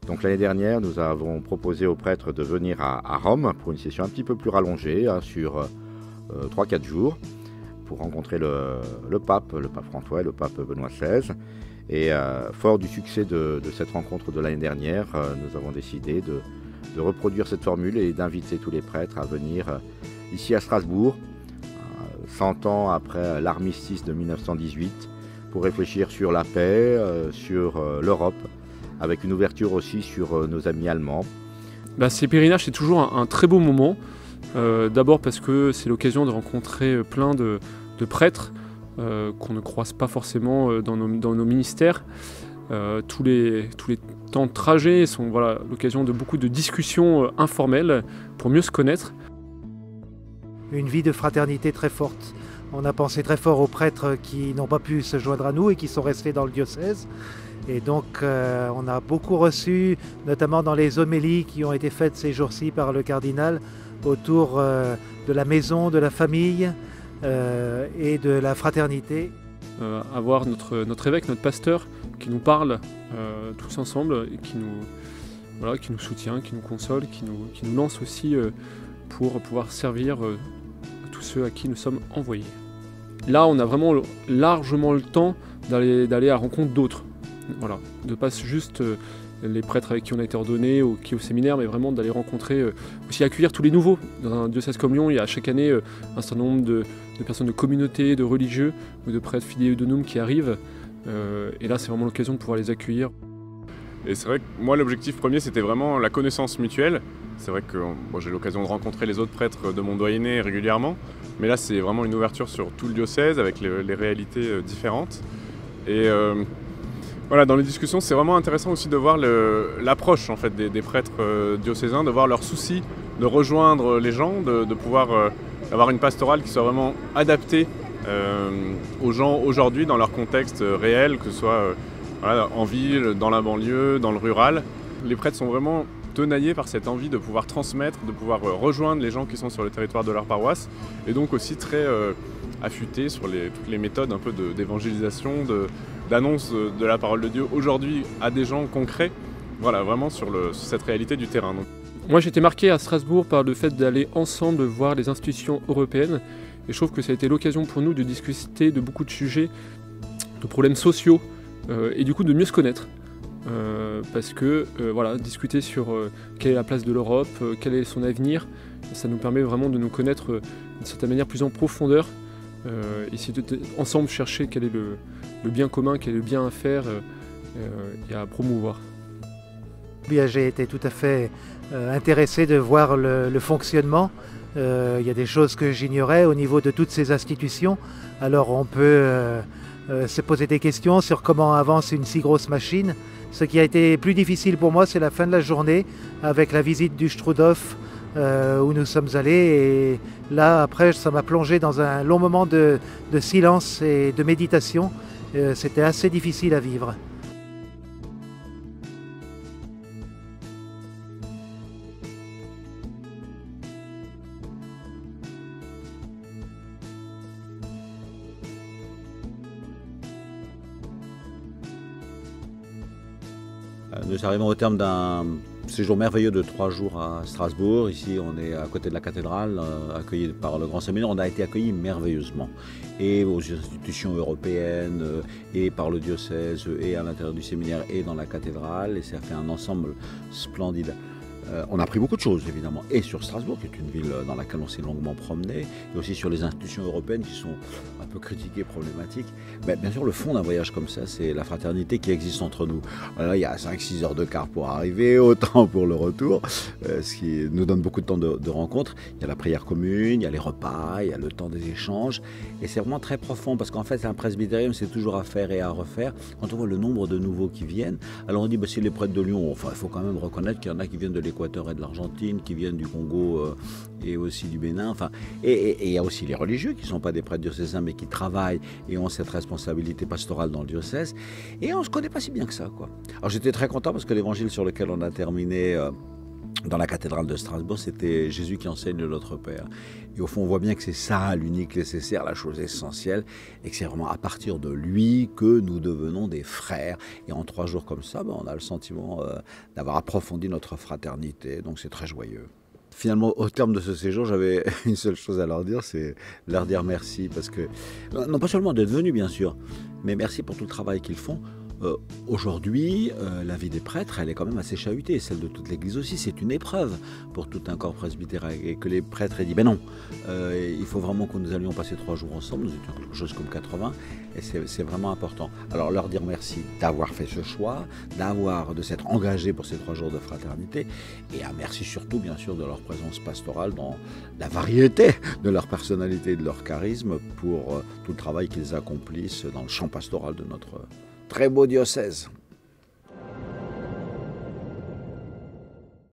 Donc l'année dernière, nous avons proposé aux prêtres de venir à Rome pour une session un petit peu plus rallongée, sur 3-4 jours, pour rencontrer le pape François et le pape Benoît XVI. Et fort du succès de cette rencontre de l'année dernière, nous avons décidé de reproduire cette formule et d'inviter tous les prêtres à venir ici à Strasbourg, 100 ans après l'armistice de 1918, pour réfléchir sur la paix, sur l'Europe, avec une ouverture aussi sur nos amis allemands. Ces pèlerinages, c'est toujours un très beau moment. D'abord parce que c'est l'occasion de rencontrer plein de prêtres qu'on ne croise pas forcément dans nos ministères. Tous les temps de trajet sont l'occasion de beaucoup de discussions informelles pour mieux se connaître. Une vie de fraternité très forte. On a pensé très fort aux prêtres qui n'ont pas pu se joindre à nous et qui sont restés dans le diocèse. Et donc on a beaucoup reçu, notamment dans les homélies qui ont été faites ces jours-ci par le cardinal, autour de la maison, de la famille et de la fraternité. Avoir notre évêque, notre pasteur, qui nous parle tous ensemble, et qui nous soutient, qui nous console, qui nous lance aussi pour pouvoir servir tous ceux à qui nous sommes envoyés. Là, on a vraiment largement le temps d'aller à la rencontre d'autres. Voilà, de pas juste les prêtres avec qui on a été ordonnés ou qui au séminaire, mais vraiment d'aller rencontrer, aussi accueillir tous les nouveaux. Dans un diocèse comme Lyon, il y a chaque année un certain nombre de personnes de communautés, de religieux ou de prêtres fidei Donum qui arrivent. Et là, c'est vraiment l'occasion de pouvoir les accueillir. Et c'est vrai que moi, l'objectif premier, c'était vraiment la connaissance mutuelle. C'est vrai que j'ai l'occasion de rencontrer les autres prêtres de mon doyenné régulièrement, mais là, c'est vraiment une ouverture sur tout le diocèse avec les réalités différentes. Et voilà, dans les discussions, c'est vraiment intéressant aussi de voir l'approche en fait, des prêtres diocésains, de voir leur souci de rejoindre les gens, de pouvoir avoir une pastorale qui soit vraiment adaptée aux gens aujourd'hui dans leur contexte réel, que ce soit en ville, dans la banlieue, dans le rural. Les prêtres sont vraiment tenaillés par cette envie de pouvoir transmettre, de pouvoir rejoindre les gens qui sont sur le territoire de leur paroisse, et donc aussi très affûtés sur toutes les méthodes un peu d'évangélisation, d'annonce de la parole de Dieu aujourd'hui à des gens concrets, voilà, vraiment sur cette réalité du terrain. Donc. Moi j'ai été marqué à Strasbourg par le fait d'aller ensemble voir les institutions européennes, et je trouve que ça a été l'occasion pour nous de discuter de beaucoup de sujets, de problèmes sociaux, et du coup de mieux se connaître. Parce que discuter sur quelle est la place de l'Europe, quel est son avenir, ça nous permet vraiment de nous connaître d'une certaine manière plus en profondeur, essayer ensemble chercher quel est le bien commun, quel est le bien à faire et à promouvoir. J'ai été tout à fait intéressé de voir le fonctionnement. Il y a des choses que j'ignorais au niveau de toutes ces institutions. Alors on peut se poser des questions sur comment avance une si grosse machine. Ce qui a été plus difficile pour moi, c'est la fin de la journée avec la visite du Strudhof où nous sommes allés. Et là, après, ça m'a plongé dans un long moment de silence et de méditation. C'était assez difficile à vivre. Nous arrivons au terme d'un séjour merveilleux de 3 jours à Strasbourg. Ici, on est à côté de la cathédrale, accueilli par le Grand Séminaire. On a été accueillis merveilleusement, et aux institutions européennes, et par le diocèse, et à l'intérieur du séminaire, et dans la cathédrale. Et ça a fait un ensemble splendide. On a appris beaucoup de choses, évidemment, et sur Strasbourg, qui est une ville dans laquelle on s'est longuement promené, et aussi sur les institutions européennes qui sont un peu critiquées, problématiques. Mais bien sûr, le fond d'un voyage comme ça, c'est la fraternité qui existe entre nous. Alors, il y a 5-6 heures de car pour arriver, autant pour le retour, ce qui nous donne beaucoup de temps de rencontre. Il y a la prière commune, il y a les repas, il y a le temps des échanges, et c'est vraiment très profond, parce qu'en fait, un presbytérium, c'est toujours à faire et à refaire. Quand on voit le nombre de nouveaux qui viennent, alors on dit, si les prêtres de Lyon, enfin, il faut quand même reconnaître qu'il y en a qui viennent de l'Équateur et de l'Argentine, qui viennent du Congo et aussi du Bénin. Enfin, et il y a aussi les religieux qui ne sont pas des prêtres diocésains mais qui travaillent et ont cette responsabilité pastorale dans le diocèse. Et on ne se connaît pas si bien que ça, quoi. Alors j'étais très content parce que l'évangile sur lequel on a terminé dans la cathédrale de Strasbourg, c'était Jésus qui enseigne notre Père. Et au fond, on voit bien que c'est ça l'unique nécessaire, la chose essentielle, et que c'est vraiment à partir de lui que nous devenons des frères. Et en 3 jours comme ça, on a le sentiment d'avoir approfondi notre fraternité, donc c'est très joyeux. Finalement, au terme de ce séjour, j'avais une seule chose à leur dire, c'est leur dire merci, parce que, non pas seulement d'être venus bien sûr, mais merci pour tout le travail qu'ils font. Aujourd'hui, la vie des prêtres, elle est quand même assez chahutée, celle de toute l'Église aussi. C'est une épreuve pour tout un corps presbytéral. Et que les prêtres aient dit, ben non, il faut vraiment que nous allions passer 3 jours ensemble, nous étions quelque chose comme 80, et c'est vraiment important. Alors leur dire merci d'avoir fait ce choix, de s'être engagés pour ces 3 jours de fraternité, et un merci surtout, bien sûr, de leur présence pastorale dans la variété de leur personnalité et de leur charisme pour tout le travail qu'ils accomplissent dans le champ pastoral de notre très beau diocèse.